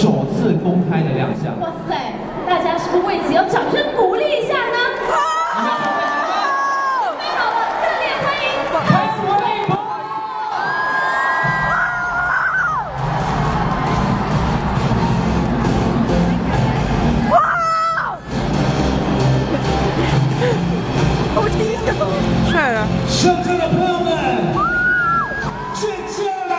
首次公开的亮相。哇塞，大家是不是为此要掌声鼓励一下呢？准备好了，热烈欢迎开始我的一波！哇！好低调，帅啊！上车的朋友们，见驾了！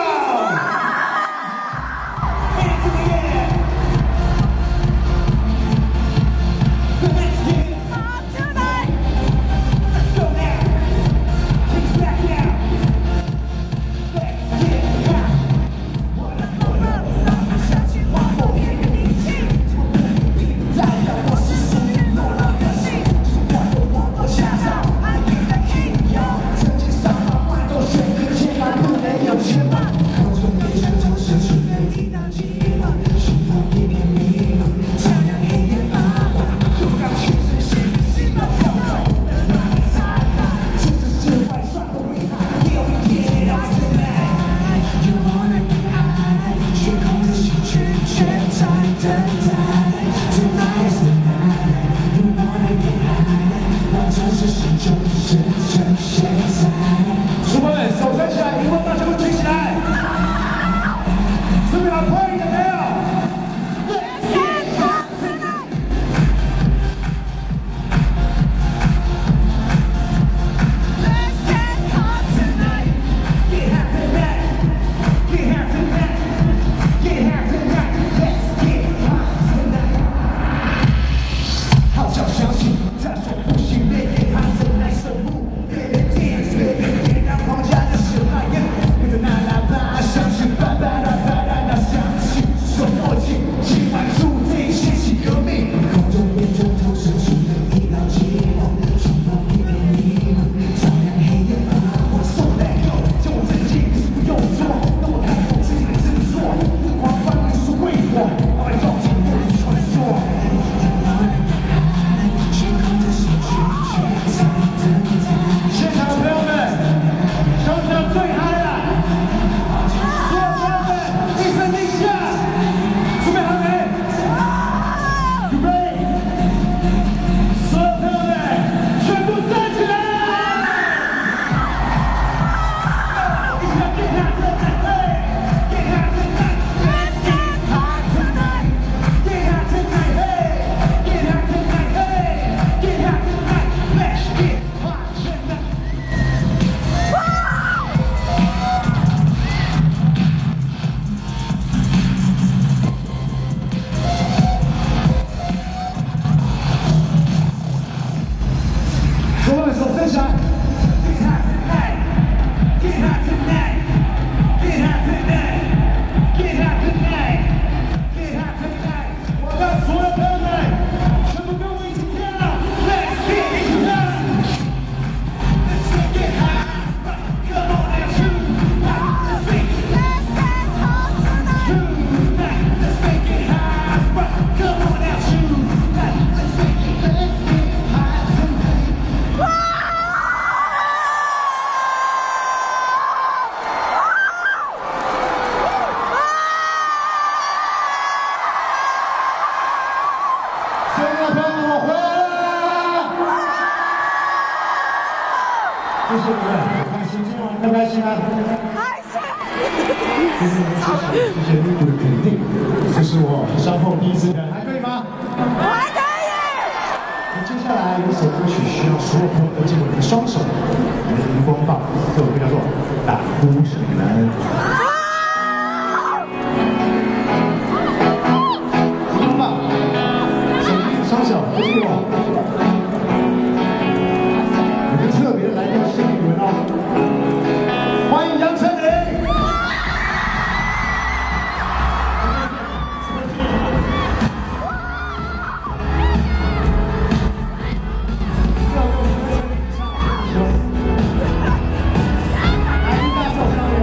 主播们，手抬起来，荧光棒全部举起来！准备好 party 的没有？好想相信，再说不行，泪眼含着来守护。主播们，手伸起来！我让所有朋友们全部跟我一起跳 ！Let's get it done! Let's get high! Come on and tonight! Let's get hot tonight! Let's make it high! Come on and tonight! Let's make it high tonight! 所有的朋友们，我回来了！谢谢你们，开心，今晚开不开心啊？开心！谢谢露露的肯定，这是我伤后第一次人，还可以吗？还可以。接下来有首歌曲需要所有朋友都借我们的双手，我们的荧光棒，这首歌叫做《大呼水人》。荧光棒，手臂双手都是我。有个特别的来宾献给你们哦，欢迎杨丞琳。来宾大受伤流。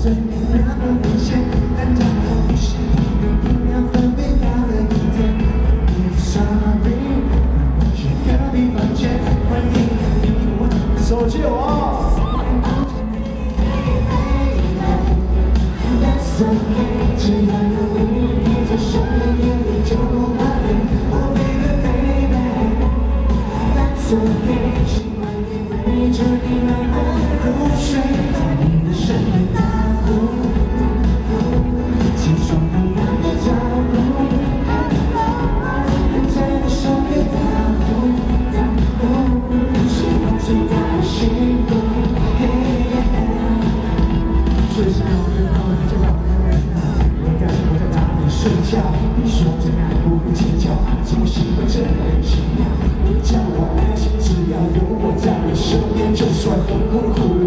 碎那么明显，难道我不是一个不要分别到了一天 ？I'm sorry， 我去隔壁房间，欢迎你我手机我。That's okay， 只要有你在身边，眼里就不怕累。Oh baby baby，That's okay， 希望你陪着你慢慢入睡，在你的身边打呼，起床不放的脚步，在你身边打呼，是我最大的幸福。最想要的好人就好人啊，我担心我在哪里睡觉，你说真爱不会计较，怎么喜欢这样奇妙？你叫我安心，只要有我在你身边，就算风风火火。